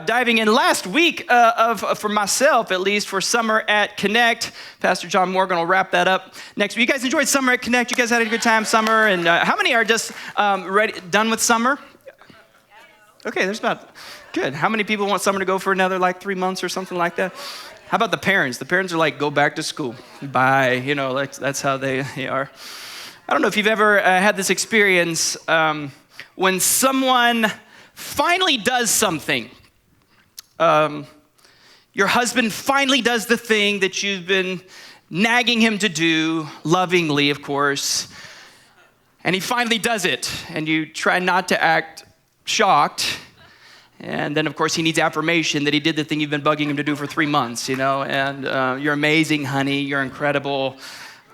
Diving in last week for myself, at least, for Summer at Connect. Pastor John Morgan will wrap that up next week. You guys enjoyed Summer at Connect? You guys had a good time, Summer? And how many are just done with summer? Okay, there's about, good. How many people want Summer to go for another 3 months or something like that? How about the parents? The parents are like, go back to school. Bye. That's how they are. I don't know if you've ever had this experience when someone finally does something. Your husband finally does the thing that you've been nagging him to do, lovingly, of course, and he finally does it, and you try not to act shocked, and then, of course, he needs affirmation that he did the thing you've been bugging him to do for 3 months, and you're amazing, honey, you're incredible.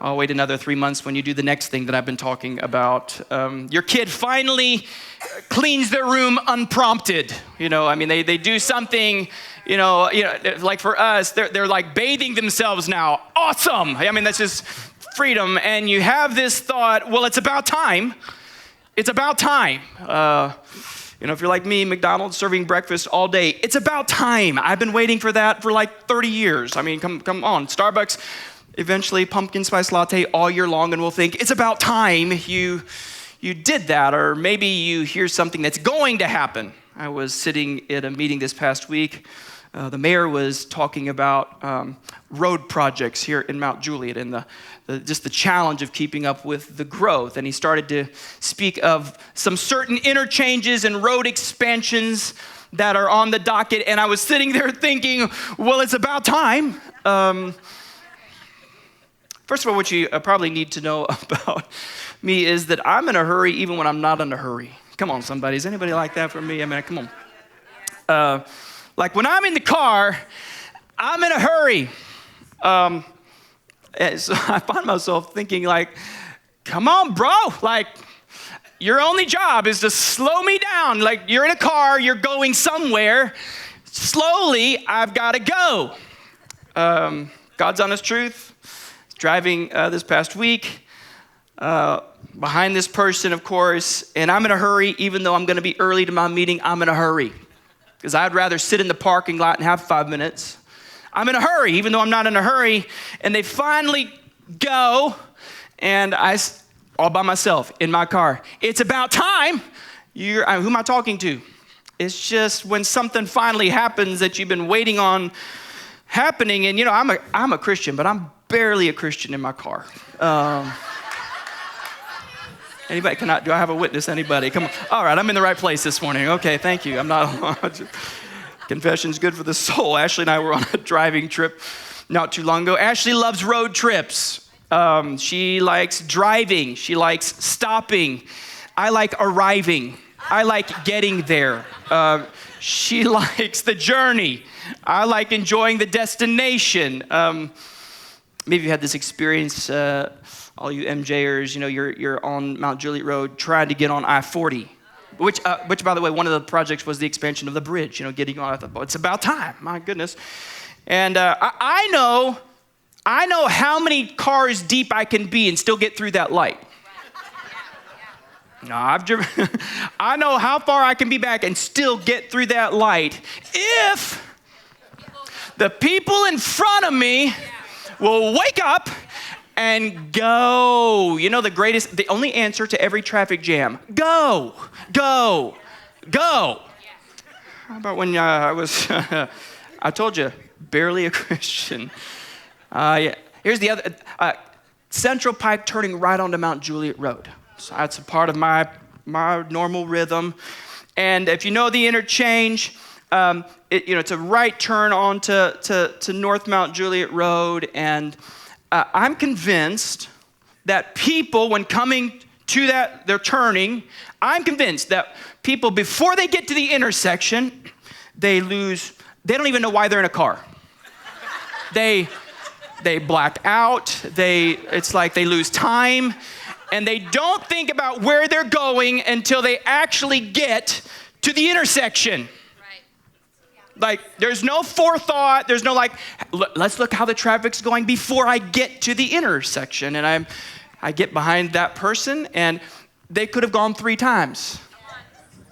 I'll wait another 3 months when you do the next thing that I've been talking about. Your kid finally cleans their room unprompted. They do something, like for us, they're like bathing themselves now. Awesome. That's just freedom. And you have this thought, well, it's about time. It's about time. If you're like me, McDonald's serving breakfast all day, it's about time. I've been waiting for that for 30 years. Come on. Starbucks, eventually pumpkin spice latte all year long, and we'll think, it's about time you did that. Or maybe you hear something that's going to happen. I was sitting at a meeting this past week. The mayor was talking about road projects here in Mount Juliet and just the challenge of keeping up with the growth. And he started to speak of some certain interchanges and road expansions that are on the docket. And I was sitting there thinking, well, it's about time. First of all, what you probably need to know about me is that I'm in a hurry even when I'm not in a hurry. Come on, somebody. Is anybody like that for me? Come on. When I'm in the car, I'm in a hurry. So I find myself thinking come on, bro. Your only job is to slow me down. You're in a car, you're going somewhere. Slowly, I've got to go. God's honest truth. Driving this past week behind this person, of course, and I'm in a hurry. Even though I'm going to be early to my meeting, I'm in a hurry because I'd rather sit in the parking lot and have 5 minutes. I'm in a hurry, even though I'm not in a hurry. And they finally go, and I, all by myself in my car. It's about time. Who am I talking to? It's just when something finally happens that you've been waiting on happening. And I'm a Christian, but I'm barely a Christian in my car. Anybody? Do I have a witness? Anybody? Come on. All right, I'm in the right place this morning. Okay, thank you. I'm not. Confession's good for the soul. Ashley and I were on a driving trip not too long ago. Ashley loves road trips. She likes driving. She likes stopping. I like arriving. I like getting there. She likes the journey. I like enjoying the destination. Maybe you had this experience, all you MJers, you're on Mount Juliet Road trying to get on I-40, which, by the way, one of the projects was the expansion of the bridge, getting on. I thought, it's about time, my goodness. And I know how many cars deep I can be and still get through that light. No, I've driven. I know how far I can be back and still get through that light if the people in front of me will wake up and go. The only answer to every traffic jam, go, go, go. How about when I was, I told you, barely a Christian. Yeah. Here's the other, Central Pike turning right onto Mount Juliet Road. So that's a part of my normal rhythm. And if you know the interchange, it's a right turn on to North Mount Juliet Road. And I'm convinced that people, when coming to that, they're turning. I'm convinced that people, before they get to the intersection, they don't even know why they're in a car. They black out. It's like they lose time. And they don't think about where they're going until they actually get to the intersection. Like, there's no forethought. There's no let's look how the traffic's going before I get to the intersection. And I get behind that person, and they could have gone 3 times.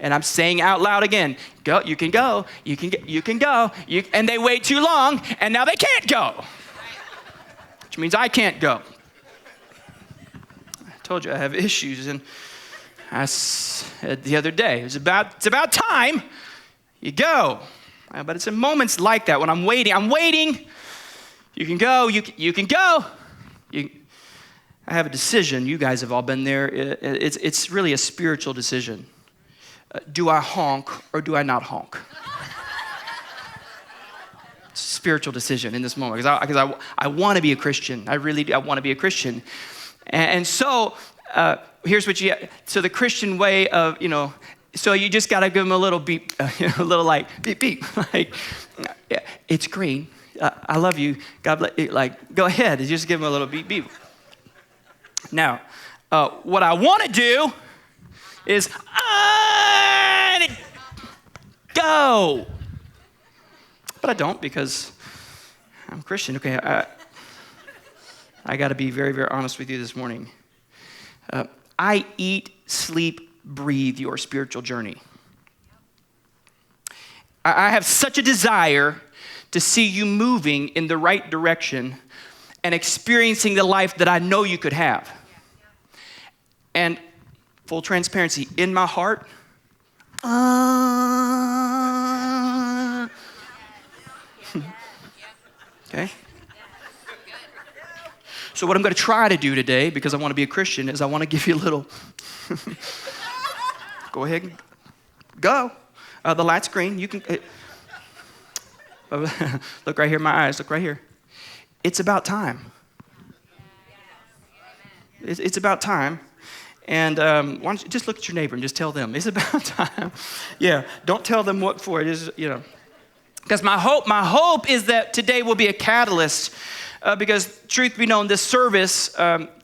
And I'm saying out loud again, go, you can go, you can go. And they wait too long, and now they can't go. Which means I can't go. I told you I have issues, and I said the other day, it's about time you go. But it's in moments like that when I'm waiting. You can go, you can go. I have a decision. You guys have all been there. It's really a spiritual decision. Do I honk or do I not honk? It's a spiritual decision in this moment because I want to be a Christian. I really do. I want to be a Christian. And so here's what so the Christian way of, so you just got to give them a little beep, a little beep, beep. Like, yeah, it's green. I love you. God bless you. Go ahead. Just give them a little beep, beep. Now, what I want to do is go. But I don't because I'm Christian. Okay, I got to be very, very honest with you this morning. I eat, sleep, breathe your spiritual journey. I have such a desire to see you moving in the right direction and experiencing the life that I know you could have. And full transparency, in my heart, okay? So what I'm going to try to do today, because I want to be a Christian, is I want to give you a little... Go ahead and go. The light's green. You can... Look right here, my eyes. Look right here. It's about time. It's about time. And why don't you just look at your neighbor and just tell them, it's about time. Yeah, don't tell them what for. It is, Because my hope is that today will be a catalyst. Because truth be known, this service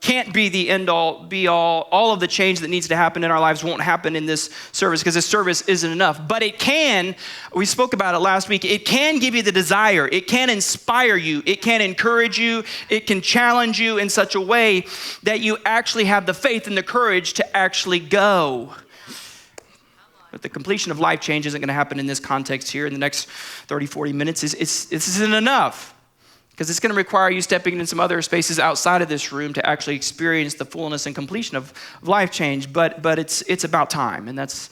can't be the end-all, be-all. All of the change that needs to happen in our lives won't happen in this service because this service isn't enough. But it can, we spoke about it last week, it can give you the desire. It can inspire you. It can encourage you. It can challenge you in such a way that you actually have the faith and the courage to actually go. But the completion of life change isn't going to happen in this context here in the next 30, 40 minutes. This isn't enough. Because it's going to require you stepping in some other spaces outside of this room to actually experience the fullness and completion of life change. But it's about time, and that's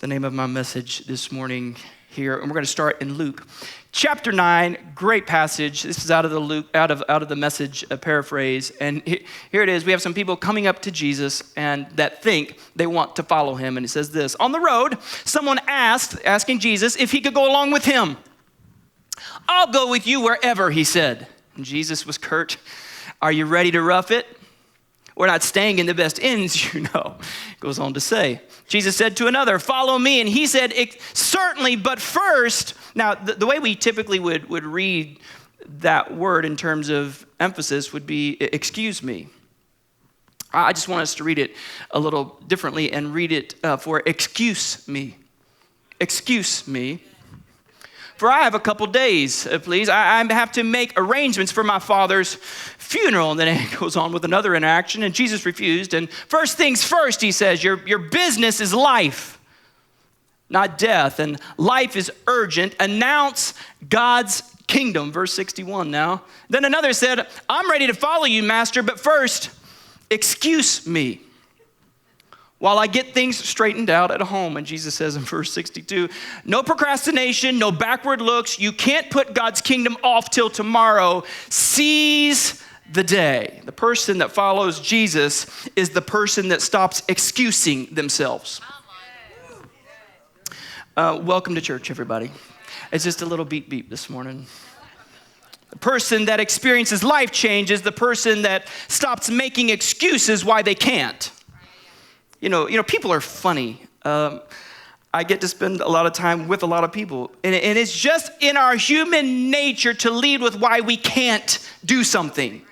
the name of my message this morning here. And we're going to start in Luke, chapter 9. Great passage. This is out of the Message paraphrase. And here it is. We have some people coming up to Jesus and that think they want to follow him. And it says this: on the road, someone asking Jesus if he could go along with him. I'll go with you wherever, he said. And Jesus was curt. Are you ready to rough it? We're not staying in the best inns, Goes on to say. Jesus said to another, follow me. And he said, certainly, but first. Now, the way we typically would read that word in terms of emphasis would be, excuse me. I just want us to read it a little differently and read it for excuse me. Excuse me. For I have a couple days, please. I have to make arrangements for my father's funeral. And then it goes on with another interaction, and Jesus refused. And first things first, he says, your business is life, not death. And life is urgent. Announce God's kingdom. Verse 61 now. Then another said, I'm ready to follow you, master, but first, excuse me while I get things straightened out at home. And Jesus says in verse 62, no procrastination, no backward looks. You can't put God's kingdom off till tomorrow. Seize the day. The person that follows Jesus is the person that stops excusing themselves. Welcome to church, everybody. It's just a little beep beep this morning. The person that experiences life change is the person that stops making excuses why they can't. People are funny. I get to spend a lot of time with a lot of people. And it's just in our human nature to lead with why we can't do something,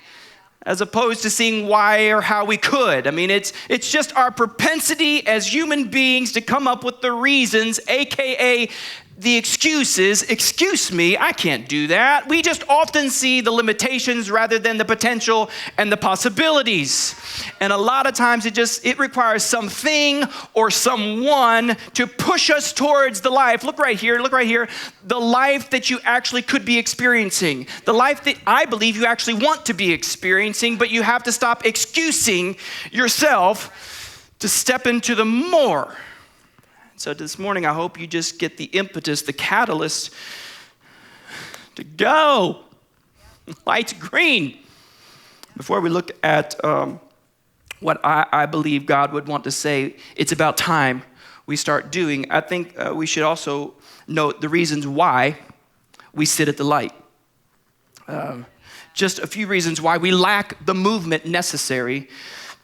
as opposed to seeing why or how we could. I mean, it's just our propensity as human beings to come up with the reasons, AKA the excuses. Excuse me, I can't do that. We just often see the limitations rather than the potential and the possibilities. And a lot of times it requires something or someone to push us towards the life. Look right here. The life that you actually could be experiencing. The life that I believe you actually want to be experiencing, but you have to stop excusing yourself to step into the more. So this morning, I hope you just get the impetus, the catalyst to go. Light's green. Before we look at what I believe God would want to say, it's about time we start doing. I think we should also note the reasons why we sit at the light. Just a few reasons why we lack the movement necessary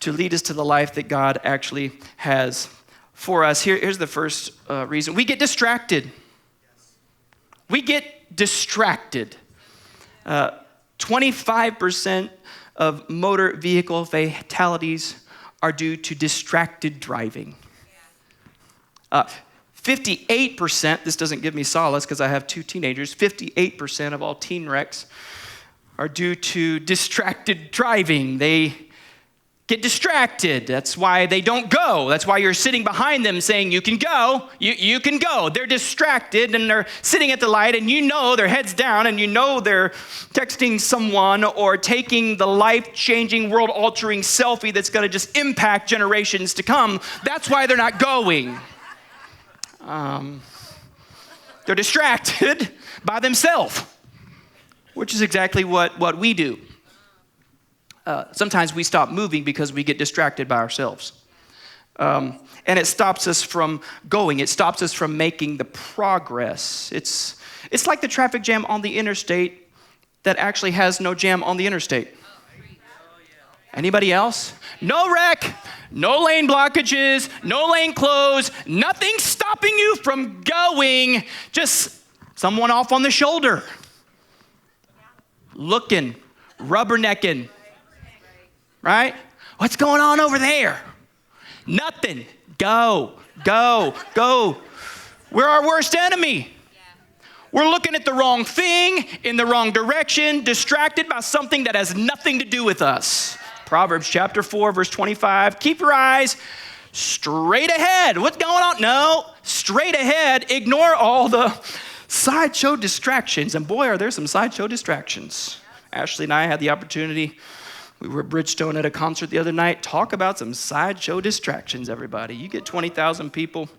to lead us to the life that God actually has for us. Here's the first reason. We get distracted. We get distracted. 25% of motor vehicle fatalities are due to distracted driving. 58%, this doesn't give me solace because I have two teenagers, 58% of all teen wrecks are due to distracted driving. They get distracted. That's why they don't go. That's why you're sitting behind them saying, you can go, you can go. They're distracted and they're sitting at the light and their head's down and they're texting someone or taking the life-changing, world-altering selfie that's going to just impact generations to come. That's why they're not going. They're distracted by themselves, which is exactly what we do. Sometimes we stop moving because we get distracted by ourselves. And it stops us from going. It stops us from making the progress. It's like the traffic jam on the interstate that actually has no jam on the interstate. Anybody else? No wreck, no lane blockages, no lane closed, nothing stopping you from going, just someone off on the shoulder, looking, rubbernecking. Right? What's going on over there? Nothing. Go. We're our worst enemy. We're looking at the wrong thing, in the wrong direction, distracted by something that has nothing to do with us. Proverbs chapter 4, verse 25. Keep your eyes straight ahead. What's going on? No, straight ahead. Ignore all the sideshow distractions. And boy, are there some sideshow distractions. Ashley and I had the opportunity. We were at Bridgestone at a concert the other night. Talk about some sideshow distractions, everybody. You get 20,000 people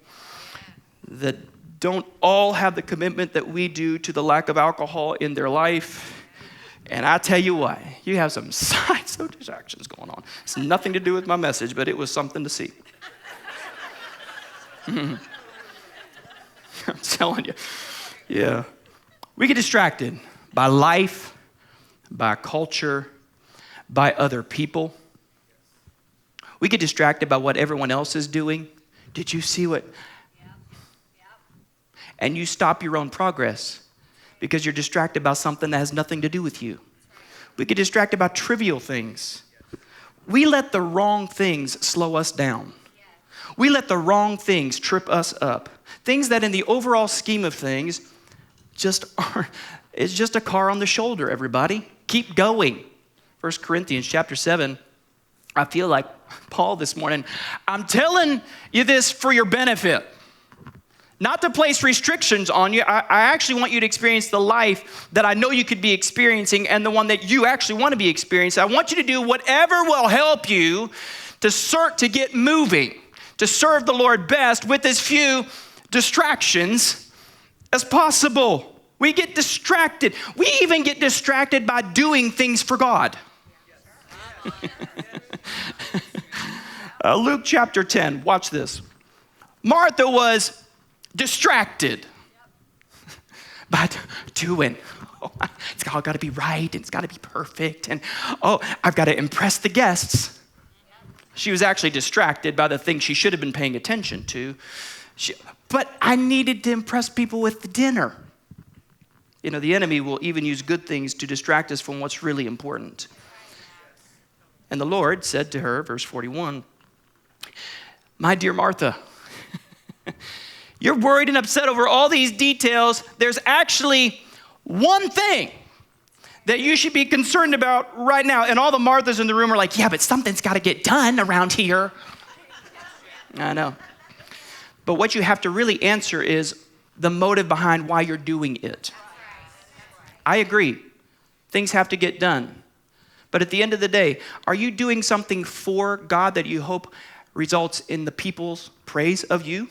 that don't all have the commitment that we do to the lack of alcohol in their life. And I tell you what, you have some sideshow distractions going on. It's nothing to do with my message, but it was something to see. I'm telling you. Yeah. We get distracted by life, by culture, by other people. We get distracted by what everyone else is doing. Did you see what? Yep. And you stop your own progress because you're distracted by something that has nothing to do with you. We get distracted by trivial things. We let the wrong things slow us down. We let the wrong things trip us up. Things that in the overall scheme of things it's just a car on the shoulder, everybody. Keep going. 1 Corinthians chapter 7, I feel like Paul this morning. I'm telling you this for your benefit. Not to place restrictions on you. I actually want you to experience the life that I know you could be experiencing and the one that you actually want to be experiencing. I want you to do whatever will help you to get moving, to serve the Lord best with as few distractions as possible. We get distracted. We even get distracted by doing things for God. Luke chapter 10, watch this. Martha was distracted by doing. It's all got to be right, and it's got to be perfect, and I've got to impress the guests. She was actually distracted by the thing she should have been paying attention to. But I needed to impress people with the dinner. You know, the enemy will even use good things to distract us from what's really important. And the Lord said to her, verse 41, my dear Martha, you're worried and upset over all these details. There's actually one thing that you should be concerned about right now. And all the Marthas in the room are like, yeah, but something's got to get done around here. I know. But what you have to really answer is the motive behind why you're doing it. I agree. Things have to get done. But at the end of the day, are you doing something for God that you hope results in the people's praise of you?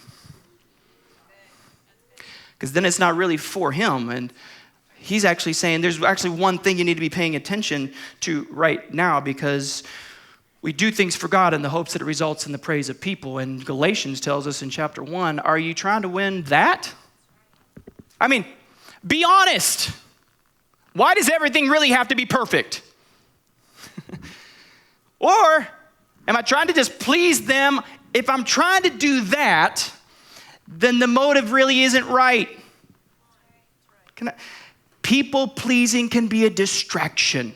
Because then it's not really for him. And he's actually saying there's actually one thing you need to be paying attention to right now, because we do things for God in the hopes that it results in the praise of people. And Galatians tells us in chapter 1, are you trying to win that? I mean, be honest. Why does everything really have to be perfect? Or am I trying to just please them? If I'm trying to do that, then the motive really isn't right. People pleasing can be a distraction.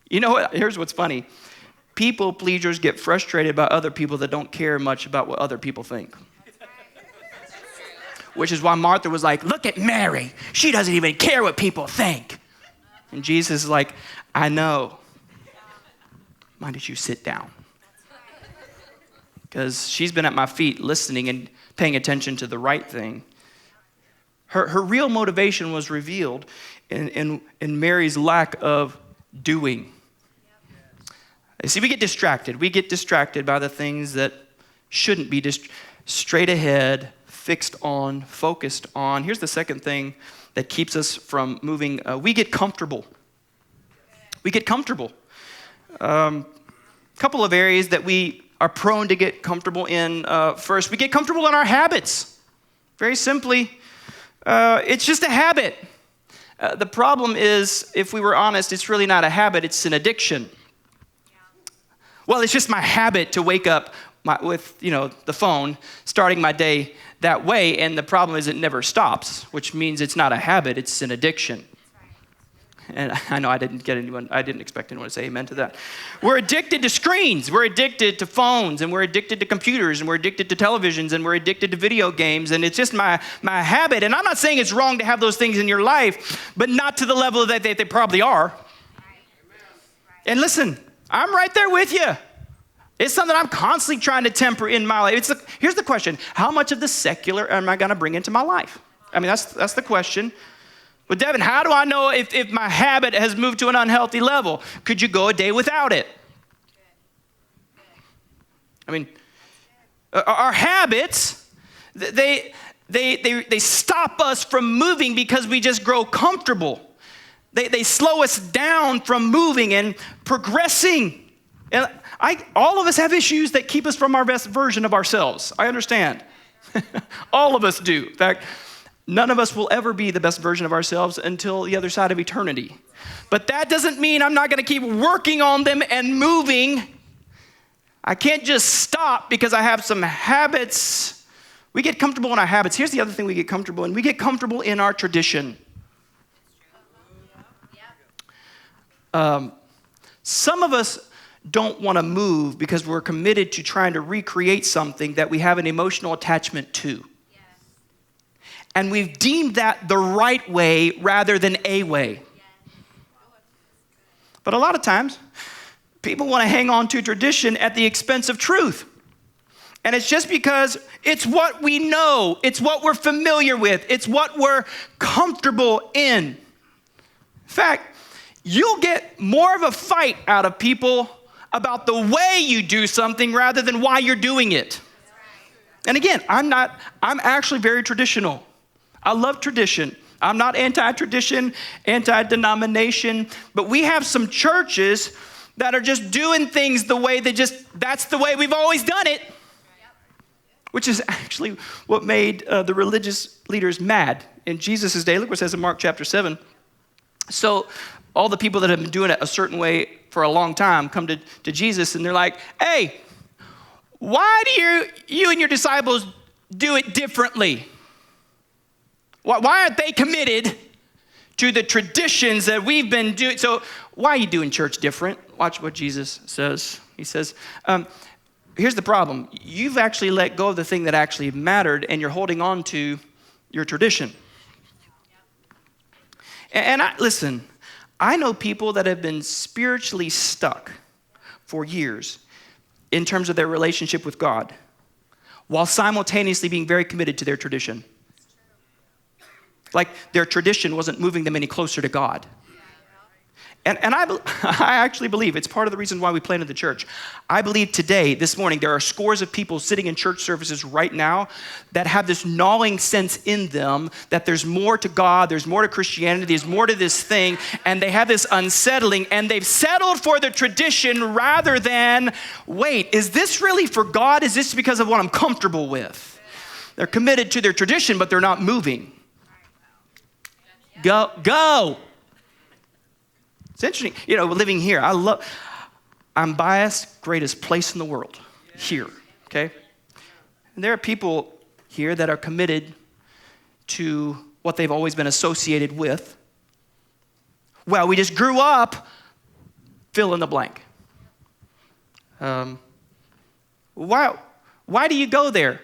You know what? Here's what's funny. People pleasers get frustrated by other people that don't care much about what other people think. Which is why Martha was like, look at Mary. She doesn't even care what people think. And Jesus is like, I know. Why don't you sit down? Because she's been at my feet listening and paying attention to the right thing. Her real motivation was revealed in Mary's lack of doing. You see, we get distracted. We get distracted by the things that shouldn't be straight ahead, fixed on, focused on. Here's the second thing that keeps us from moving. We get comfortable. We get comfortable. Couple of areas that we are prone to get comfortable in. First, we get comfortable in our habits. Very simply, it's just a habit. The problem is, if we were honest, it's really not a habit, it's an addiction. Well, it's just my habit to wake up with the phone, starting my day that way, and the problem is it never stops, which means it's not a habit, it's an addiction. And I know I didn't expect anyone to say amen to that. We're addicted to screens, we're addicted to phones, and we're addicted to computers, and we're addicted to televisions, and we're addicted to video games, and it's just my habit. And I'm not saying it's wrong to have those things in your life, but not to the level that they probably are. And listen, I'm right there with you. It's something I'm constantly trying to temper in my life. Here's the question. How much of the secular am I going to bring into my life? I mean, that's the question. But Devin, how do I know if my habit has moved to an unhealthy level? Could you go a day without it? I mean, our habits, they stop us from moving because we just grow comfortable. They slow us down from moving and progressing. And all of us have issues that keep us from our best version of ourselves. I understand. All of us do. In fact, none of us will ever be the best version of ourselves until the other side of eternity. But that doesn't mean I'm not going to keep working on them and moving. I can't just stop because I have some habits. We get comfortable in our habits. Here's the other thing we get comfortable in. We get comfortable in our tradition. Some of us don't want to move because we're committed to trying to recreate something that we have an emotional attachment to. And we've deemed that the right way rather than a way. But a lot of times, people want to hang on to tradition at the expense of truth. And it's just because it's what we know, it's what we're familiar with, it's what we're comfortable in. In fact, you'll get more of a fight out of people about the way you do something rather than why you're doing it. And again, I'm actually very traditional. I love tradition. I'm not anti-tradition, anti-denomination, but we have some churches that are just doing things the way that's the way we've always done it, which is actually what made the religious leaders mad in Jesus' day. Look what it says in Mark chapter 7. So all the people that have been doing it a certain way for a long time come to Jesus and they're like, hey, why do you and your disciples do it differently? Why aren't they committed to the traditions that we've been doing? So why are you doing church different? Watch what Jesus says. He says, here's the problem. You've actually let go of the thing that actually mattered, and you're holding on to your tradition. And listen, I know people that have been spiritually stuck for years in terms of their relationship with God, while simultaneously being very committed to their tradition. Like their tradition wasn't moving them any closer to God. And I actually believe it's part of the reason why we planted the church. I believe today, this morning, there are scores of people sitting in church services right now that have this gnawing sense in them that there's more to God, there's more to Christianity, there's more to this thing, and they have this unsettling, and they've settled for the tradition rather than, wait, is this really for God? Is this because of what I'm comfortable with? They're committed to their tradition, but they're not moving. Go. It's interesting, living here. I'm biased, greatest place in the world, here, okay? And there are people here that are committed to what they've always been associated with. Well, we just grew up, fill in the blank. Why do you go there?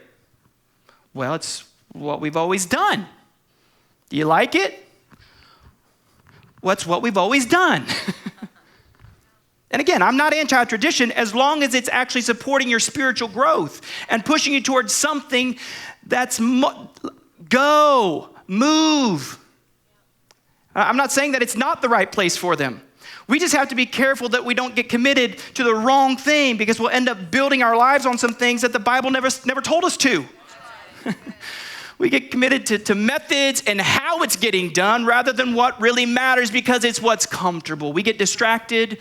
Well, it's what we've always done. Do you like it? What's what we've always done. And again, I'm not anti-tradition as long as it's actually supporting your spiritual growth and pushing you towards something that's go, move. I'm not saying that it's not the right place for them. We just have to be careful that we don't get committed to the wrong thing, because we'll end up building our lives on some things that the Bible never told us to. We get committed to methods and how it's getting done rather than what really matters, because it's what's comfortable. We get distracted,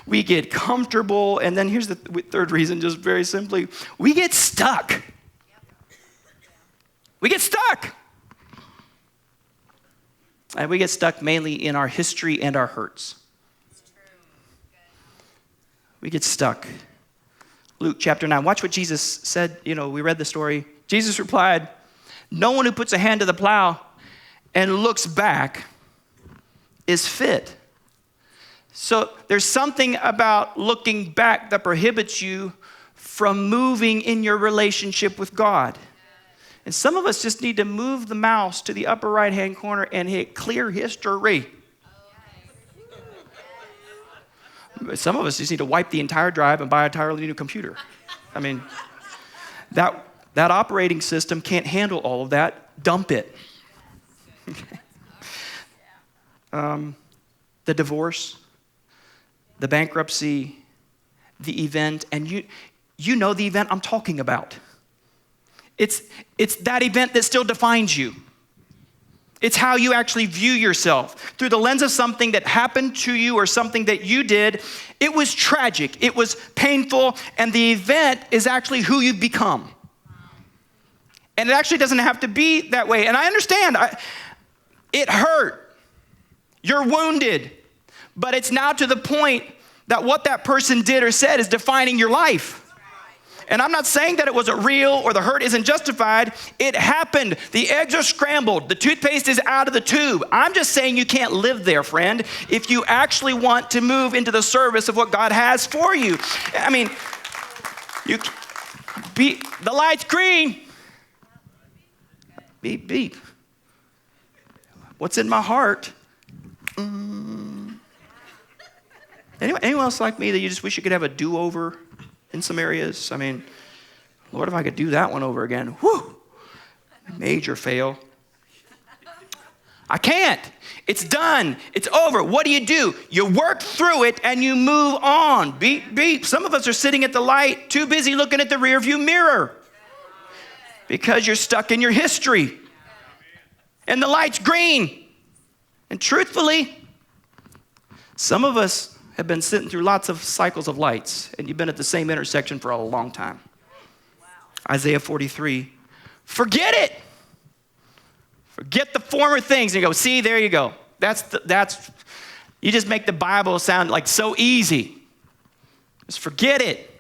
we get comfortable, and then here's the third reason, just very simply, we get stuck. We get stuck. And we get stuck mainly in our history and our hurts. We get stuck. Luke chapter 9, watch what Jesus said. We read the story. Jesus replied, "No one who puts a hand to the plow and looks back is fit." So there's something about looking back that prohibits you from moving in your relationship with God. And some of us just need to move the mouse to the upper right-hand corner and hit clear history. Some of us just need to wipe the entire drive and buy an entirely new computer. I mean, that operating system can't handle all of that. Dump it. The divorce, the bankruptcy, the event, and you know the event I'm talking about. It's that event that still defines you. It's how you actually view yourself through the lens of something that happened to you or something that you did. It was tragic, it was painful, and the event is actually who you've become. And it actually doesn't have to be that way. And I understand, it hurt. You're wounded. But it's now to the point that what that person did or said is defining your life. And I'm not saying that it wasn't real or the hurt isn't justified. It happened. The eggs are scrambled. The toothpaste is out of the tube. I'm just saying you can't live there, friend, if you actually want to move into the service of what God has for you. I mean, the light's green. Beep, beep. What's in my heart? Anyone else like me that you just wish you could have a do-over in some areas? I mean, Lord, if I could do that one over again. Whew. Major fail. I can't. It's done. It's over. What do? You work through it and you move on. Beep, beep. Some of us are sitting at the light, too busy looking at the rearview mirror, because you're stuck in your history. And the light's green. And truthfully, some of us have been sitting through lots of cycles of lights, and you've been at the same intersection for a long time. Wow. Isaiah 43, forget it. Forget the former things. And you go, see, there you go. You just make the Bible sound like so easy. Just forget it.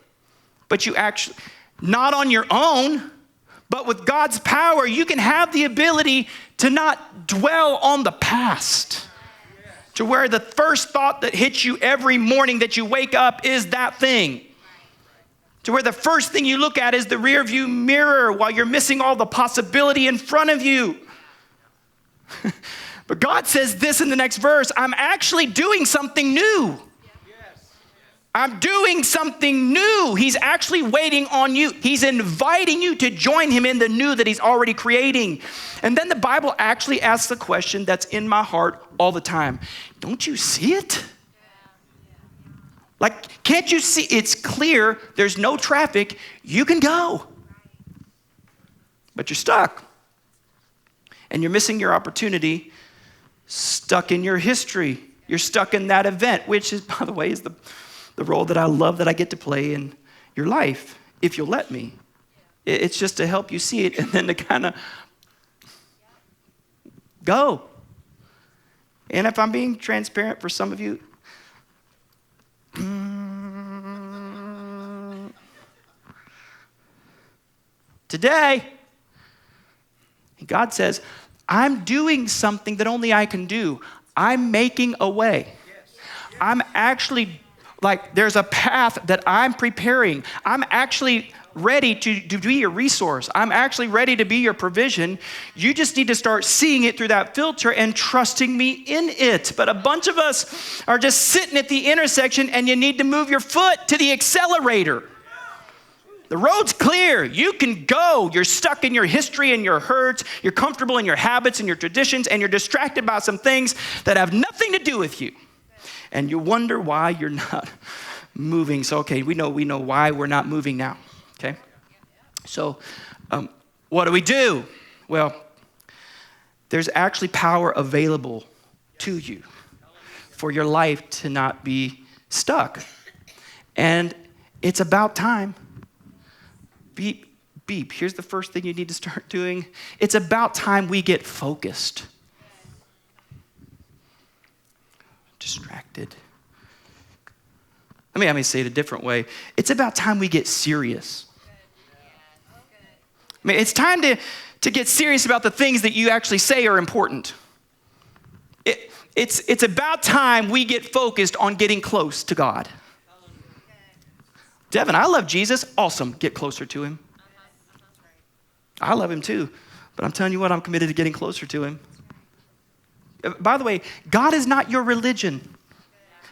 But you actually, not on your own, but with God's power, you can have the ability to not dwell on the past. To where the first thought that hits you every morning that you wake up is that thing. To where the first thing you look at is the rear view mirror while you're missing all the possibility in front of you. But God says this in the next verse, I'm actually doing something new. I'm doing something new. He's actually waiting on you. He's inviting you to join him in the new that he's already creating. And then the Bible actually asks the question that's in my heart all the time. Don't you see it? Like, can't you see? It's clear. There's no traffic. You can go. But you're stuck. And you're missing your opportunity, stuck in your history. You're stuck in that event, which is, by the way, is the role that I love that I get to play in your life, if you'll let me. It's just to help you see it and then to kind of go. And if I'm being transparent for some of you, today, God says, I'm doing something that only I can do. I'm making a way. I'm actually, there's a path that I'm preparing. I'm actually ready to be your resource. I'm actually ready to be your provision. You just need to start seeing it through that filter and trusting me in it. But a bunch of us are just sitting at the intersection and you need to move your foot to the accelerator. The road's clear. You can go. You're stuck in your history and your hurts. You're comfortable in your habits and your traditions, and you're distracted by some things that have nothing to do with you. And you wonder why you're not moving. So, okay, we know why we're not moving now. Okay? So, what do? Well, there's actually power available to you for your life to not be stuck. And it's about time. Beep, beep. Here's the first thing you need to start doing. It's about time we get focused. Distracted. Let me say it a different way. It's about time we get serious. I mean, it's time to get serious about the things that you actually say are important. It's about time we get focused on getting close to God. Devin, I love Jesus. Awesome. Get closer to him. I love him too. But I'm telling you what, I'm committed to getting closer to him. By the way, God is not your religion.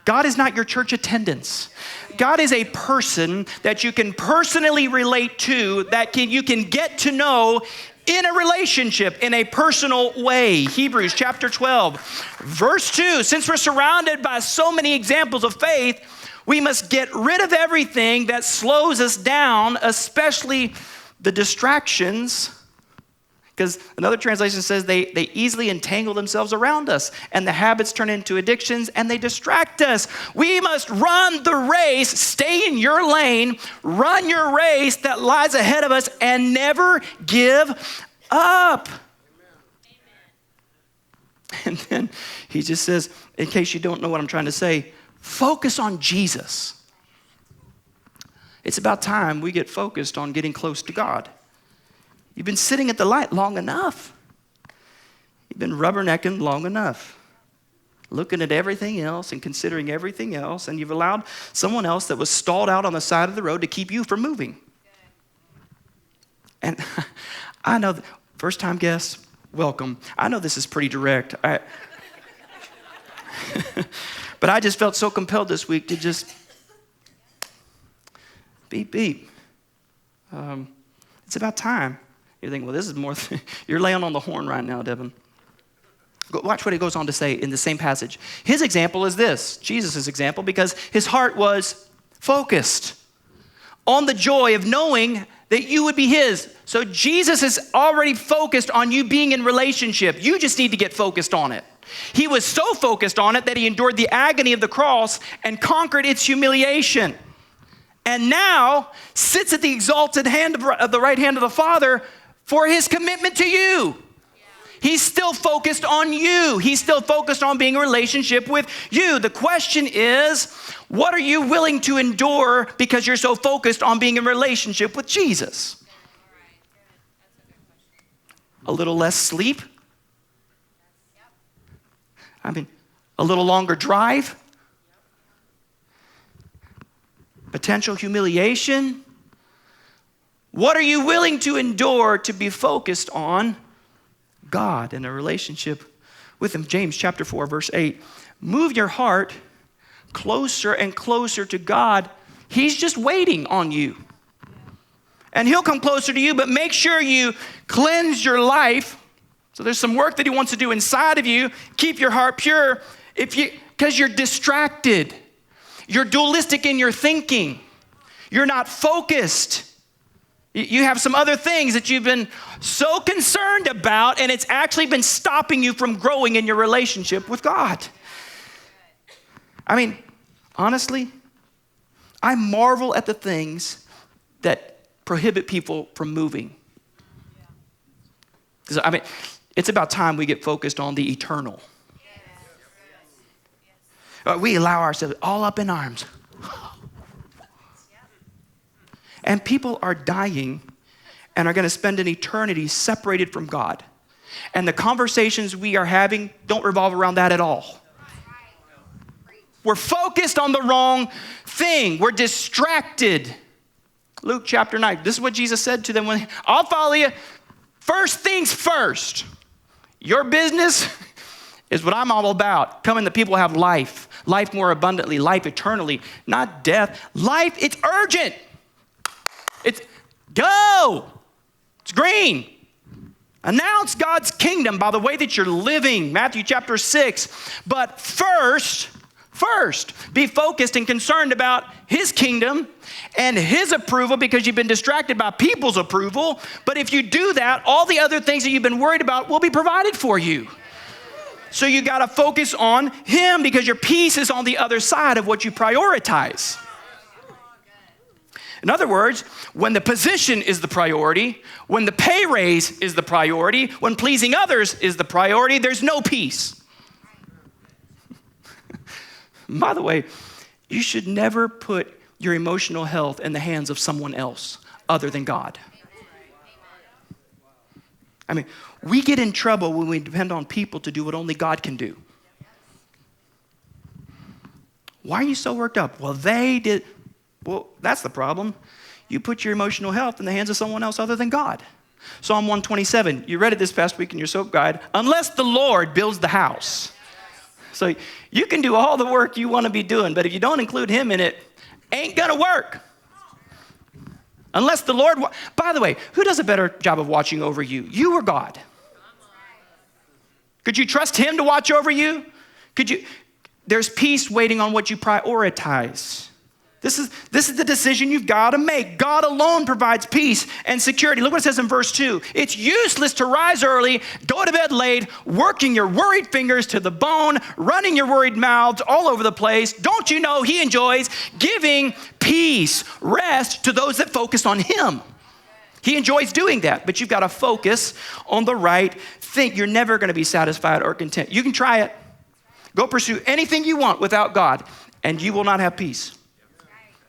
God is not your church attendance. God is a person that you can personally relate to, that you can get to know in a relationship, in a personal way. Hebrews chapter 12, verse 2. Since we're surrounded by so many examples of faith, we must get rid of everything that slows us down, especially the distractions. Because another translation says they easily entangle themselves around us, and the habits turn into addictions, and they distract us. We must run the race, stay in your lane, run your race that lies ahead of us, and never give up. Amen. And then he just says, in case you don't know what I'm trying to say, focus on Jesus. It's about time we get focused on getting close to God. You've been sitting at the light long enough. You've been rubbernecking long enough, looking at everything else and considering everything else, and you've allowed someone else that was stalled out on the side of the road to keep you from moving. And I know, first-time guests, welcome. I know this is pretty direct. But I just felt so compelled this week to just beep, beep. It's about time. You're thinking, well, this is more, you're laying on the horn right now, Devin. Watch what he goes on to say in the same passage. His example is this, Jesus' example, because his heart was focused on the joy of knowing that you would be his. So Jesus is already focused on you being in relationship. You just need to get focused on it. He was so focused on it that he endured the agony of the cross and conquered its humiliation. And now sits at the exalted hand of the right hand of the Father for his commitment to you. He's still focused on you. He's still focused on being in a relationship with you. The question is, what are you willing to endure because you're so focused on being in a relationship with Jesus? A little less sleep? I mean, a little longer drive? Potential humiliation? What are you willing to endure to be focused on God and a relationship with him? James chapter 4, verse 8. Move your heart closer and closer to God. He's just waiting on you. And he'll come closer to you, but make sure you cleanse your life. So there's some work that he wants to do inside of you. Keep your heart pure because you're distracted. You're dualistic in your thinking. You're not focused. You have some other things that you've been so concerned about, and it's actually been stopping you from growing in your relationship with God. I mean, honestly, I marvel at the things that prohibit people from moving. Because, I mean, it's about time we get focused on the eternal. We allow ourselves all up in arms. And people are dying and are going to spend an eternity separated from God. And the conversations we are having don't revolve around that at all. We're focused on the wrong thing. We're distracted. Luke chapter 9. This is what Jesus said to them when, I'll follow you. First things first. Your business is what I'm all about. Coming that people have life. Life more abundantly. Life eternally. Not death. Life, it's urgent. It's go. It's green. Announce God's kingdom by the way that you're living. Matthew chapter 6. But first, be focused and concerned about his kingdom and his approval because you've been distracted by people's approval. But if you do that, all the other things that you've been worried about will be provided for you. So you got to focus on him because your peace is on the other side of what you prioritize. In other words, when the position is the priority, when the pay raise is the priority, when pleasing others is the priority, there's no peace. By the way, you should never put your emotional health in the hands of someone else other than God. I mean, we get in trouble when we depend on people to do what only God can do. Why are you so worked up? Well, they did. Well, that's the problem. You put your emotional health in the hands of someone else other than God. Psalm 127, you read it this past week in your soap guide. Unless the Lord builds the house. So you can do all the work you want to be doing, but if you don't include him in it, ain't gonna work. Unless the Lord, by the way, who does a better job of watching over you? You or God? Could you trust him to watch over you? There's peace waiting on what you prioritize. This is the decision you've got to make. God alone provides peace and security. Look what it says in verse 2. It's useless to rise early, go to bed late, working your worried fingers to the bone, running your worried mouths all over the place. Don't you know he enjoys giving peace, rest to those that focus on him? He enjoys doing that, but you've got to focus on the right thing. You're never going to be satisfied or content. You can try it. Go pursue anything you want without God, and you will not have peace.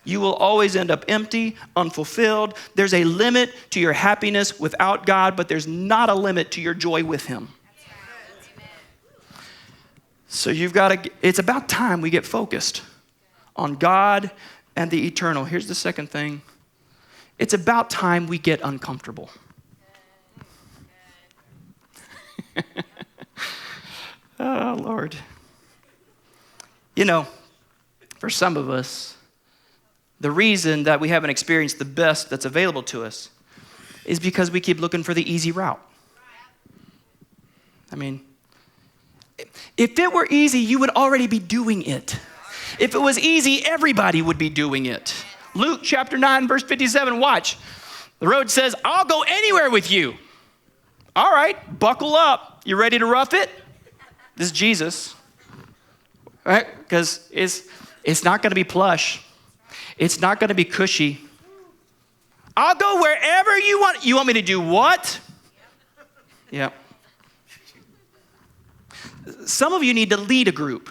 You will always end up empty, unfulfilled. There's a limit to your happiness without God, but there's not a limit to your joy with him. So it's about time we get focused on God and the eternal. Here's the second thing. It's about time we get uncomfortable. Oh, Lord. You know, for some of us, the reason that we haven't experienced the best that's available to us is because we keep looking for the easy route. I mean, if it were easy, you would already be doing it. If it was easy, everybody would be doing it. Luke chapter 9, verse 57, watch. The road says, I'll go anywhere with you. All right, buckle up. You ready to rough it? This is Jesus. All right, because it's not going to be plush. It's not going to be cushy. I'll go wherever you want. You want me to do what? Yeah. Some of you need to lead a group.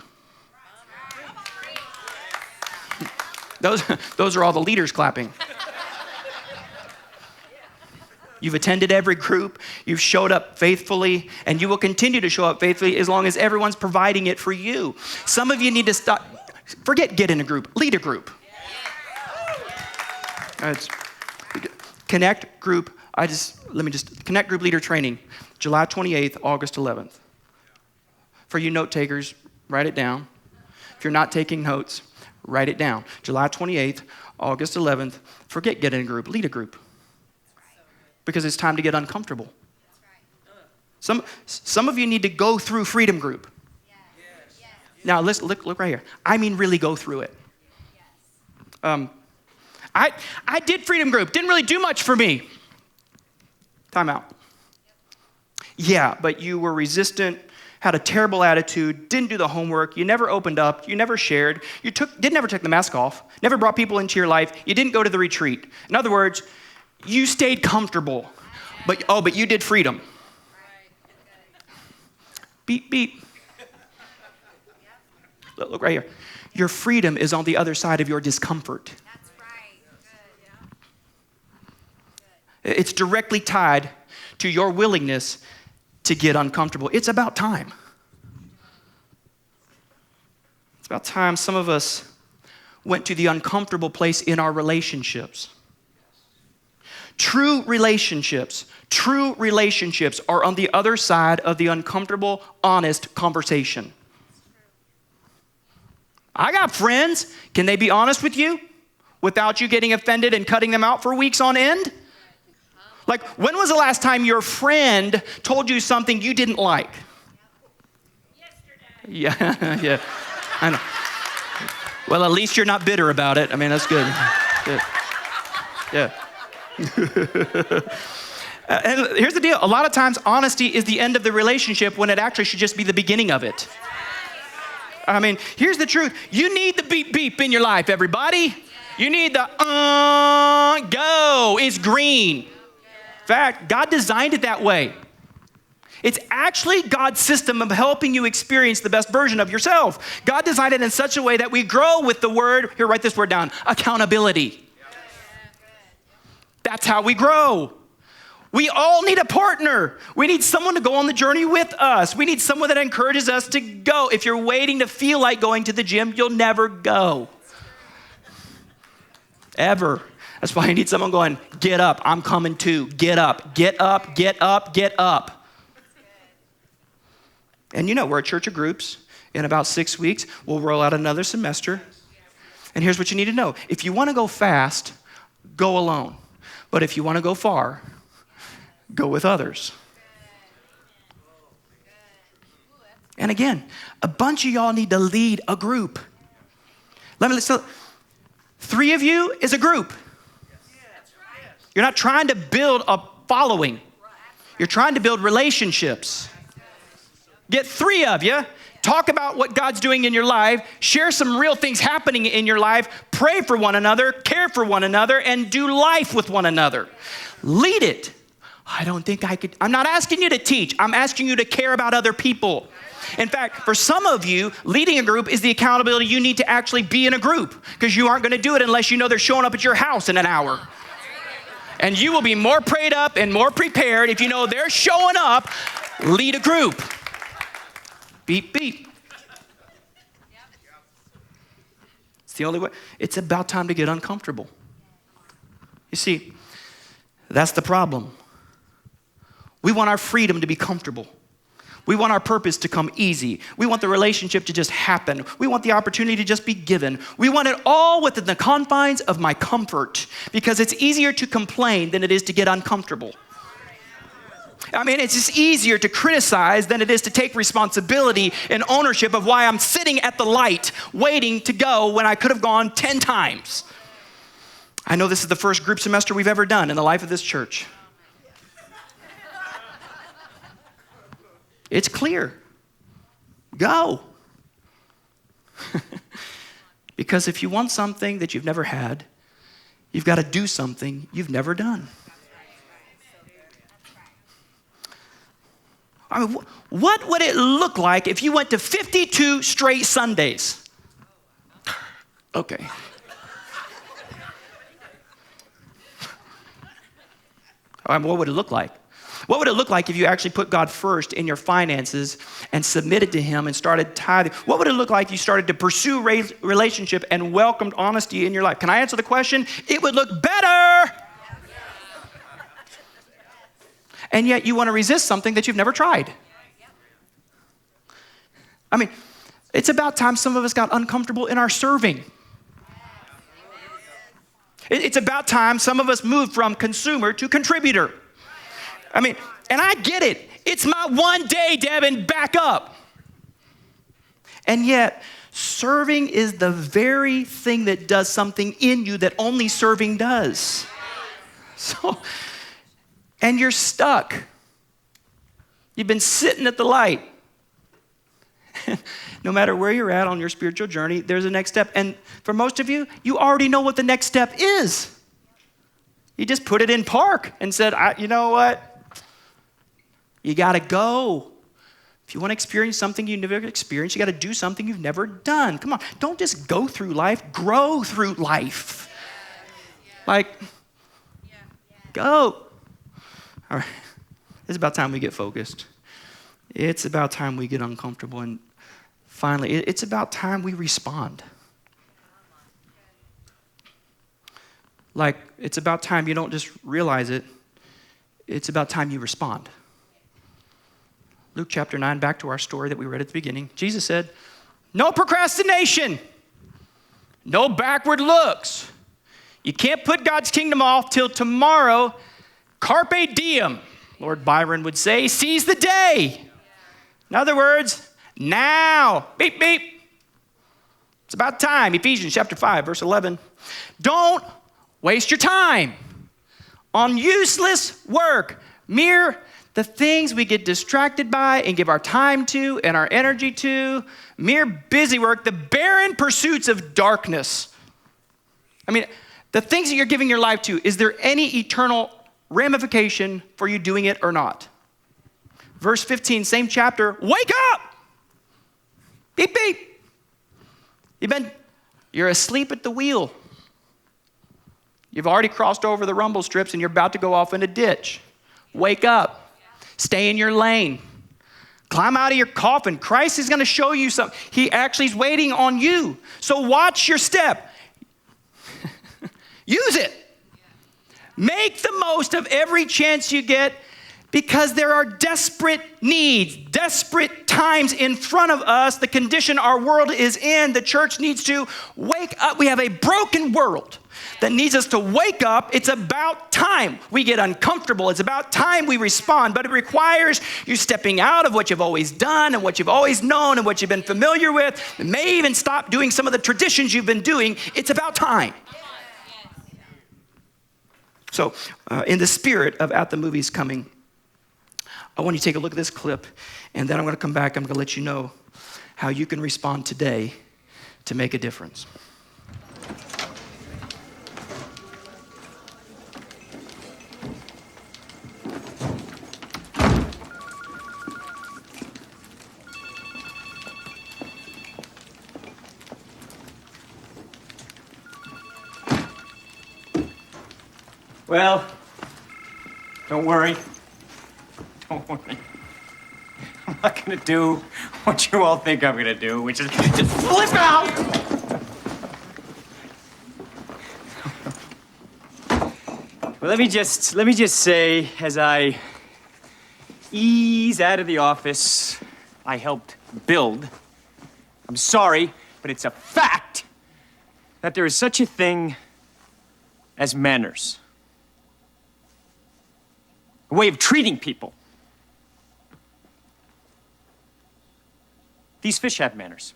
Those are all the leaders clapping. You've attended every group, you've showed up faithfully, and you will continue to show up faithfully as long as everyone's providing it for you. Some of you need to stop, forget get in a group, lead a group. Connect group, Connect group leader training, July 28th, August 11th. For you note takers, write it down. If you're not taking notes, write it down. July 28th, August 11th, forget get in a group, lead a group. Because it's time to get uncomfortable. Some of you need to go through Freedom Group. Now, look right here. I mean really go through it. I did Freedom Group. Didn't really do much for me. Time out. Yeah, but you were resistant, had a terrible attitude, didn't do the homework, you never opened up, you never shared, never took the mask off, never brought people into your life, you didn't go to the retreat. In other words, you stayed comfortable, but you did freedom. Beep, beep. Look right here. Your freedom is on the other side of your discomfort. That's right. Good. It's directly tied to your willingness to get uncomfortable. It's about time. It's about time some of us went to the uncomfortable place in our relationships. True relationships are on the other side of the uncomfortable, honest conversation. I got friends. Can they be honest with you without you getting offended and cutting them out for weeks on end? Like, when was the last time your friend told you something you didn't like? Yesterday. Yeah, I know. Well, at least you're not bitter about it. I mean, that's good. Good. Yeah. And here's the deal. A lot of times, honesty is the end of the relationship when it actually should just be the beginning of it. I mean, here's the truth. You need the beep beep in your life, everybody. You need the go. It's green. In fact, God designed it that way. It's actually God's system of helping you experience the best version of yourself. God designed it in such a way that we grow with the word, here, write this word down, accountability. That's how we grow. We all need a partner. We need someone to go on the journey with us. We need someone that encourages us to go. If you're waiting to feel like going to the gym, you'll never go. Ever. That's why you need someone going, get up, I'm coming too. Get up, get up, get up, get up. And you know, we're a church of groups. In about 6 weeks, we'll roll out another semester. And here's what you need to know. If you want to go fast, go alone. But if you want to go far, go with others. And again, a bunch of y'all need to lead a group. So 3 of you is a group. You're not trying to build a following. You're trying to build relationships. Get 3 of you. Talk about what God's doing in your life. Share some real things happening in your life. Pray for one another. Care for one another. And do life with one another. Lead it. I don't think I could. I'm not asking you to teach. I'm asking you to care about other people. In fact, for some of you, leading a group is the accountability you need to actually be in a group, because you aren't going to do it unless you know they're showing up at your house in an hour. And you will be more prayed up and more prepared if you know they're showing up. Lead a group. Beep, beep. It's the only way. It's about time to get uncomfortable. You see, that's the problem. We want our freedom to be comfortable. We want our purpose to come easy. We want the relationship to just happen. We want the opportunity to just be given. We want it all within the confines of my comfort, because it's easier to complain than it is to get uncomfortable. I mean, it's just easier to criticize than it is to take responsibility and ownership of why I'm sitting at the light waiting to go when I could have gone 10 times. I know this is the first group semester we've ever done in the life of this church. It's clear. Go. Because if you want something that you've never had, you've got to do something you've never done. I mean, what would it look like if you went to 52 straight Sundays? Okay. What would it look like? What would it look like if you actually put God first in your finances and submitted to him and started tithing? What would it look like if you started to pursue relationship and welcomed honesty in your life? Can I answer the question? It would look better. And yet you want to resist something that you've never tried. I mean, it's about time some of us got uncomfortable in our serving. It's about time some of us moved from consumer to contributor. I mean, and I get it. It's my one day, Devin, back up. And yet, serving is the very thing that does something in you that only serving does. So, and you're stuck. You've been sitting at the light. No matter where you're at on your spiritual journey, there's a next step. And for most of you, you already know what the next step is. You just put it in park and said, you know what? You got to go. If you want to experience something you've never experienced, you got to do something you've never done. Come on, don't just go through life, grow through life. Go. All right, it's about time we get focused. It's about time we get uncomfortable. And finally, it's about time we respond. It's about time you don't just realize it. It's about time you respond. Luke chapter 9, back to our story that we read at the beginning. Jesus said, no procrastination, no backward looks. You can't put God's kingdom off till tomorrow. Carpe diem, Lord Byron would say, seize the day. In other words, now, beep, beep. It's about time. Ephesians chapter 5, verse 11. Don't waste your time on useless work, the things we get distracted by and give our time to and our energy to, mere busy work, the barren pursuits of darkness. I mean, the things that you're giving your life to, is there any eternal ramification for you doing it or not? Verse 15, same chapter, wake up! Beep, beep. You're asleep at the wheel. You've already crossed over the rumble strips and you're about to go off in a ditch. Wake up. Stay in your lane. Climb out of your coffin. Christ is going to show you something. He actually is waiting on you. So watch your step. Use it. Make the most of every chance you get, because there are desperate needs, desperate times in front of us. The condition our world is in, the church needs to wake up. We have a broken world that needs us to wake up. It's about time we get uncomfortable. It's about time we respond, but it requires you stepping out of what you've always done and what you've always known and what you've been familiar with, and may even stop doing some of the traditions you've been doing. It's about time. So in the spirit of At the Movies coming, I want you to take a look at this clip, and then I'm going to come back. I'm going to let you know how you can respond today to make a difference. Well, don't worry. Don't worry. I'm not gonna do what you all think I'm gonna do, which is just flip out! Well, let me just say, as I ease out of the office I helped build, I'm sorry, but it's a fact that there is such a thing as manners. A way of treating people. These fish have manners.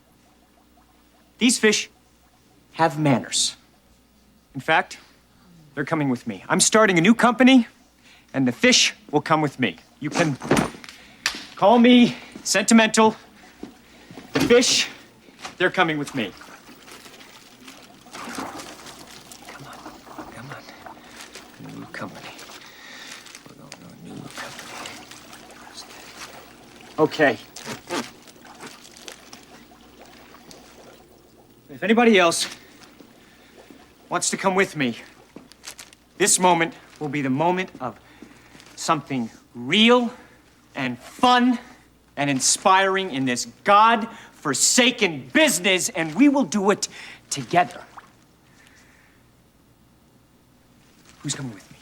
These fish have manners. In fact, they're coming with me. I'm starting a new company, and the fish will come with me. You can call me sentimental. The fish, they're coming with me. Come on. New company. New company. Okay. If anybody else wants to come with me, this moment will be the moment of something real and fun and inspiring in this God-forsaken business, and we will do it together. Who's coming with me?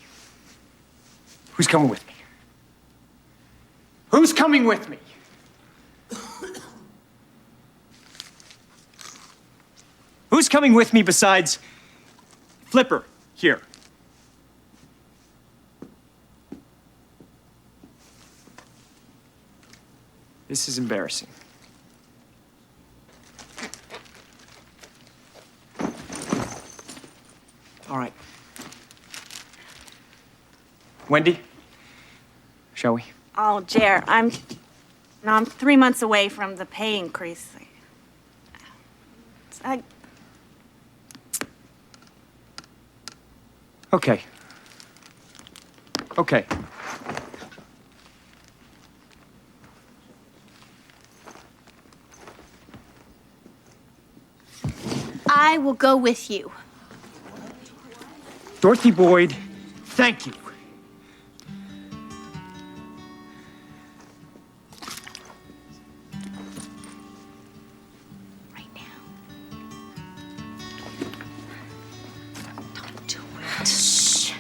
Who's coming with me? Who's coming with me? Who's coming with me besides Flipper here? This is embarrassing. All right. Wendy, shall we? Oh, Jer, I'm 3 months away from the pay increase. Okay. Okay. I will go with you. Dorothy Boyd, thank you. Right now. Don't do it. Shh.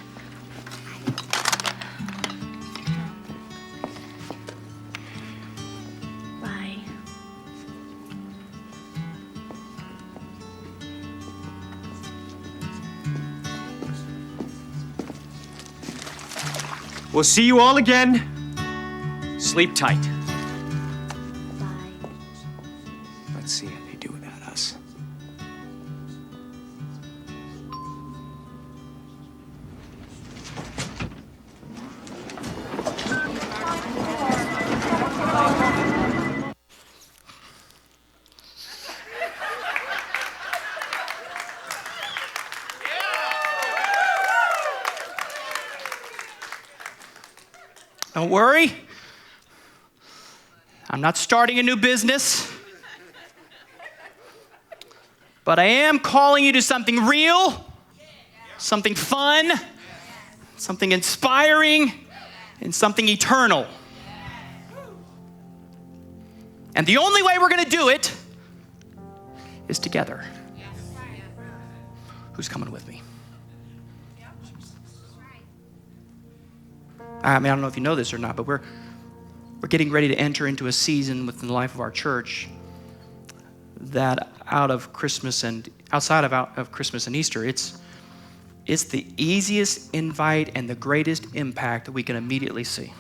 Bye. We'll see you all again. Sleep tight. Bye. Let's see how they do without us. Don't worry. I'm not starting a new business. But I am calling you to something real, something fun, something inspiring, and something eternal. And the only way we're going to do it is together. Who's coming with me? I mean, I don't know if you know this or not, but we're getting ready to enter into a season within the life of our church that outside of Christmas and Easter, it's the easiest invite and the greatest impact that we can immediately see.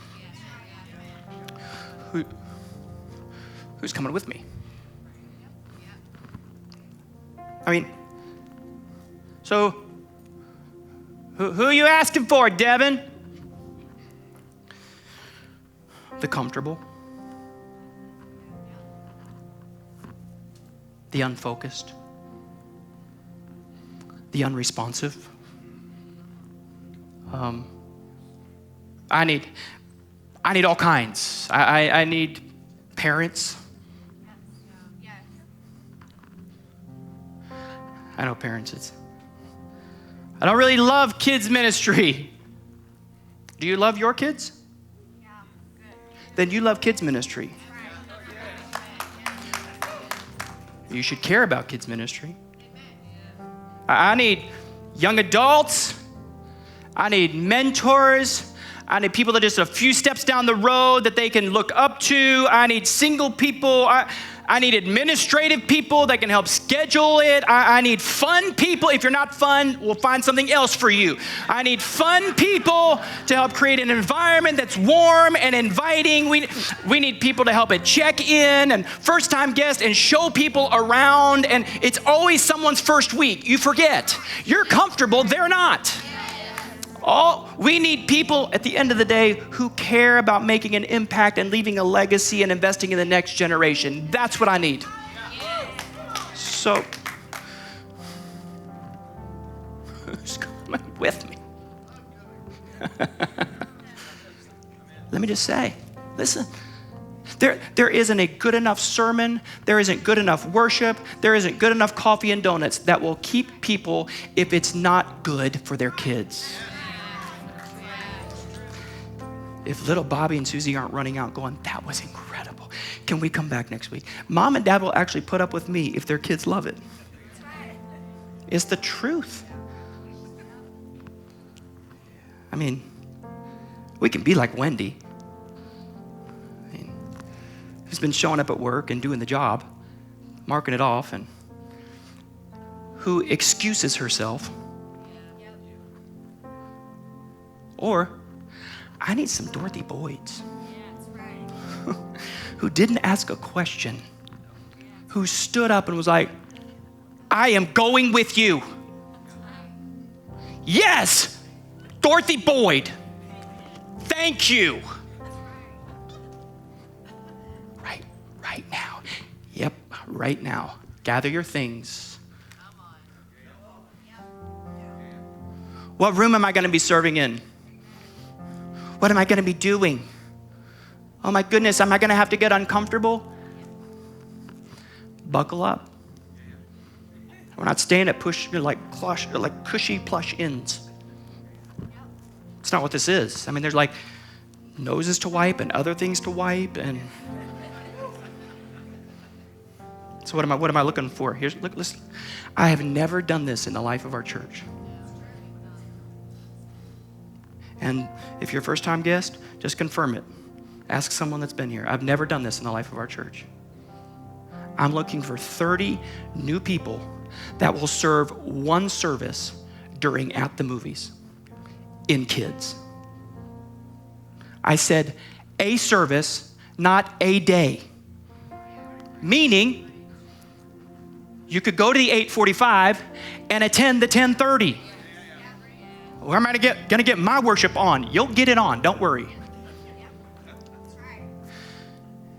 Who's coming with me? I mean, so who are you asking for, Devin? The comfortable, the unfocused, the unresponsive. I need all kinds. I need parents. I know parents. I don't really love kids ministry. Do you love your kids? Then you love kids ministry. You should care about kids ministry. I need young adults. I need mentors. I need people that are just a few steps down the road that they can look up to. I need single people. I need administrative people that can help schedule it. I need fun people. If you're not fun, we'll find something else for you. I need fun people to help create an environment that's warm and inviting. We need people to help at check-in and first-time guests and show people around. And it's always someone's first week. You forget. You're comfortable. They're not. We need people at the end of the day who care about making an impact and leaving a legacy and investing in the next generation. That's what I need. So, who's coming with me? Let me just say, listen, There isn't a good enough sermon. There isn't good enough worship. There isn't good enough coffee and donuts that will keep people if it's not good for their kids. If little Bobby and Susie aren't running out going, that was incredible. Can we come back next week? Mom and dad will actually put up with me if their kids love it. It's the truth. I mean, we can be like Wendy, who's been showing up at work and doing the job, marking it off, and who excuses herself. Or, I need some Dorothy Boyds who didn't ask a question, who stood up and was like, I am going with you. Yes, Dorothy Boyd. Thank you. Right now. Yep, right now. Gather your things. What room am I going to be serving in? What am I going to be doing? Oh my goodness, am I going to have to get uncomfortable? Buckle up. We're not staying at cushy plush inns. It's not what this is. I mean, there's like noses to wipe and other things to wipe, and so what am I looking for? Listen. I have never done this in the life of our church. And if you're a first-time guest, just confirm it. Ask someone that's been here. I've never done this in the life of our church. I'm looking for 30 new people that will serve one service during At the Movies in kids. I said a service, not a day. Meaning, you could go to the 8:45 and attend the 10:30. Where am I gonna get my worship on? You'll get it on, don't worry.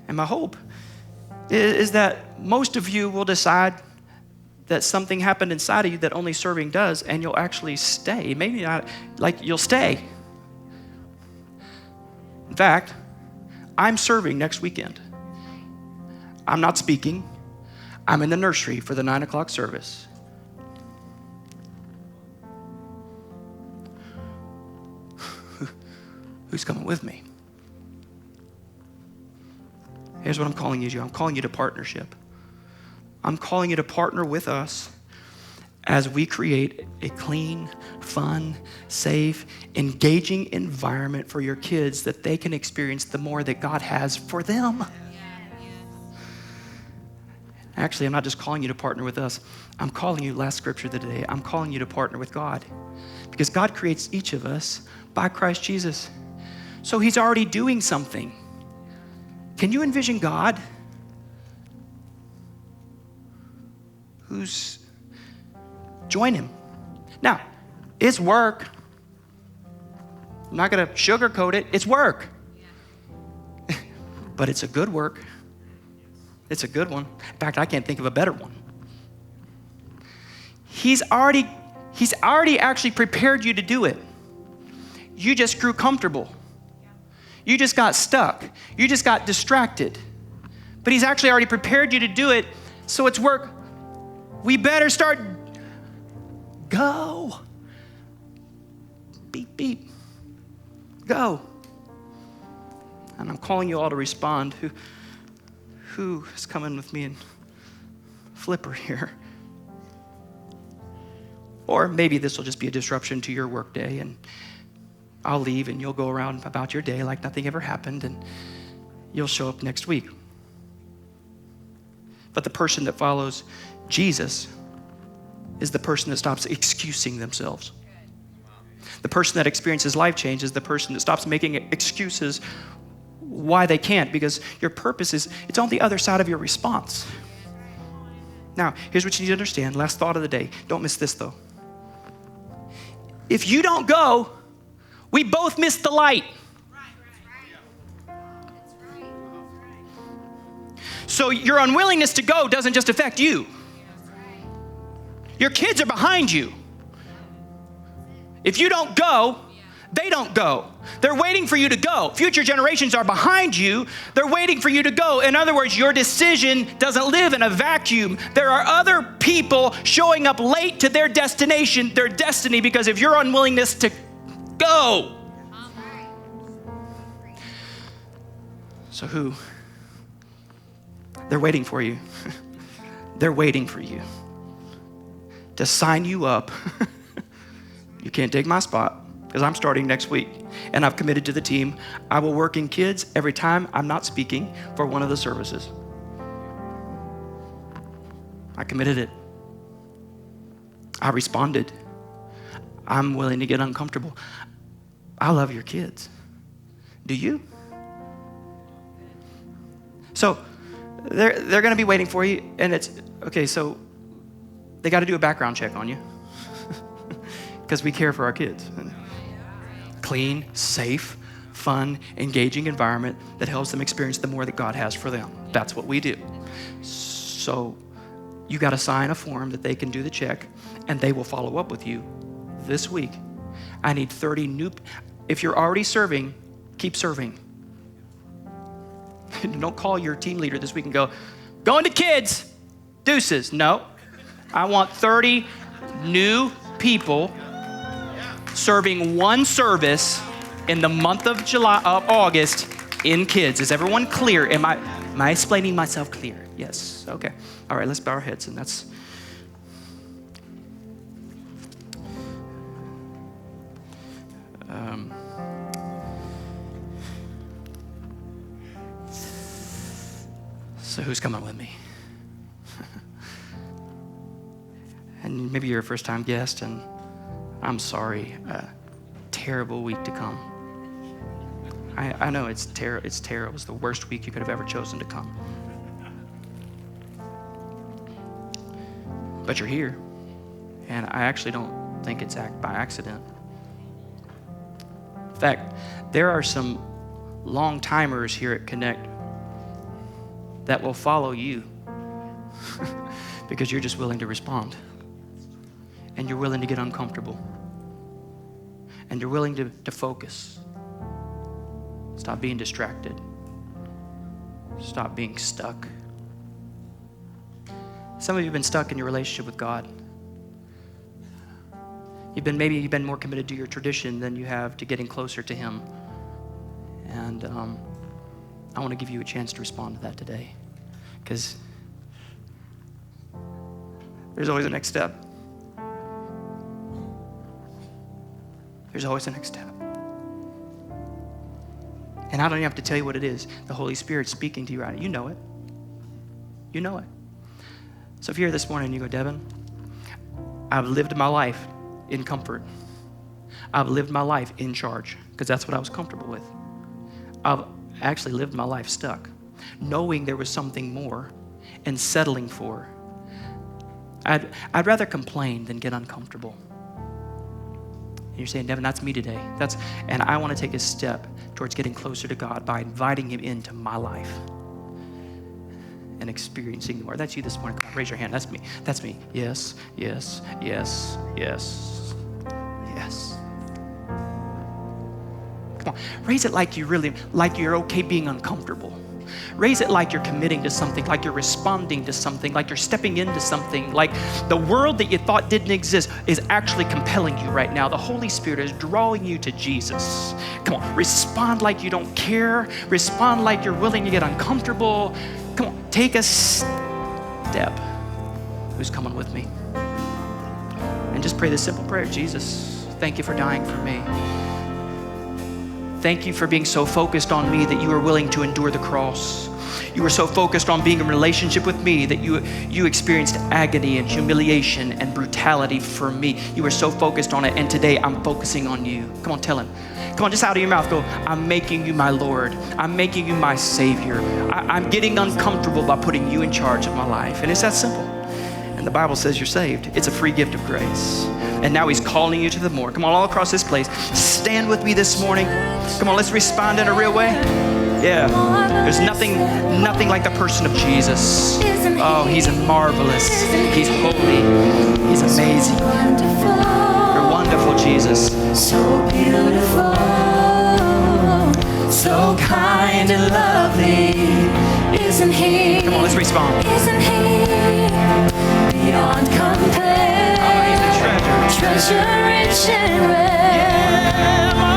And my hope is that most of you will decide that something happened inside of you that only serving does, and you'll actually stay. Maybe not, like you'll stay. In fact, I'm serving next weekend. I'm not speaking. I'm in the nursery for the 9 o'clock service. Who's coming with me? Here's what I'm calling you to. I'm calling you to partnership. I'm calling you to partner with us as we create a clean, fun, safe, engaging environment for your kids that they can experience the more that God has for them. Actually, I'm not just calling you to partner with us. I'm calling you, last scripture of the day, I'm calling you to partner with God. Because God creates each of us by Christ Jesus. So he's already doing something. Can you envision God who's join him? Now, it's work. I'm not going to sugarcoat it. It's work. But it's a good work. It's a good one. In fact, I can't think of a better one. He's already actually prepared you to do it. You just grew comfortable. You just got stuck. You just got distracted. But he's actually already prepared you to do it, so it's work. We better start. Go. Beep, beep. Go. And I'm calling you all to respond. Who is coming with me in Flipper here? Or maybe this will just be a disruption to your work day, and I'll leave and you'll go around about your day like nothing ever happened, and you'll show up next week. But the person that follows Jesus is the person that stops excusing themselves. The person that experiences life change is the person that stops making excuses why they can't, because your purpose is, it's on the other side of your response. Now, here's what you need to understand. Last thought of the day. Don't miss this though. If you don't go, we both miss the light. So your unwillingness to go doesn't just affect you. Your kids are behind you. If you don't go, They don't go. They're waiting for you to go. Future generations are behind you. They're waiting for you to go. In other words, your decision doesn't live in a vacuum. There are other people showing up late to their destination, their destiny, because of your unwillingness to go. So who? They're waiting for you. They're waiting for you to sign you up. You can't take my spot because I'm starting next week and I've committed to the team. I will work in kids every time I'm not speaking for one of the services. I committed it. I responded. I'm willing to get uncomfortable. I love your kids. Do you? So they're going to be waiting for you, and it's okay. So they got to do a background check on you because we care for our kids. Clean, safe, fun, engaging environment that helps them experience the more that God has for them. That's what we do. So you got to sign a form that they can do the check, and they will follow up with you this week. I need 30 new. If you're already serving, keep serving. Don't call your team leader this week and go, going to kids, deuces. No, I want 30 new people serving one service in the month of August in kids. Is everyone clear? Am I explaining myself clear? Yes, okay. All right, let's bow our heads, and that's, so who's coming with me? And maybe you're a first-time guest, and I'm sorry, terrible week to come. I know it's terrible. It's the worst week you could have ever chosen to come. But you're here, and I actually don't think it's by accident. In fact, there are some long-timers here at Connect that will follow you because you're just willing to respond, and you're willing to get uncomfortable, and you're willing to focus. Stop being distracted. Stop being stuck. Some of you have been stuck in your relationship with God. Maybe you've been more committed to your tradition than you have to getting closer to Him. And I want to give you a chance to respond to that today, because there's always a next step. There's always a next step. And I don't even have to tell you what it is. The Holy Spirit's speaking to you right now. You know it. You know it. So if you're here this morning and you go, Devin, I've lived my life in comfort. I've lived my life in charge, because that's what I was comfortable with. I've actually lived my life stuck, knowing there was something more and settling for. I'd rather complain than get uncomfortable. And you're saying, Devin, that's me today. And I want to take a step towards getting closer to God by inviting Him into my life and experiencing more. That's you this morning. Come on, raise your hand. That's me. That's me. Yes, yes, yes, yes, yes. Come on, raise it like you're okay being uncomfortable. Raise it like you're committing to something, like you're responding to something, like you're stepping into something, like the world that you thought didn't exist is actually compelling you right now. The Holy Spirit is drawing you to Jesus. Come on, respond like you don't care. Respond like you're willing to get uncomfortable. Come on, take a step. Who's coming with me? And just pray this simple prayer. Jesus, thank you for dying for me. Thank you for being so focused on me that you were willing to endure the cross. You were so focused on being in relationship with me that you experienced agony and humiliation and brutality for me. You were so focused on it, and today I'm focusing on you. Come on, tell Him. Come on, just out of your mouth, go, I'm making you my Lord. I'm making you my Savior. I'm getting uncomfortable by putting you in charge of my life. And it's that simple. And the Bible says you're saved. It's a free gift of grace. And now He's calling you to the more. Come on, all across this place. Stand with me this morning. Come on, let's respond in a real way. Yeah, there's nothing like the person of Jesus. Oh, He's marvelous. He's holy. He's amazing. You're wonderful, Jesus. so beautiful, so kind and lovely. Isn't he? Come on, let's respond. Isn't he beyond compare? Oh, he's a treasure. Treasure rich and rare. Yeah,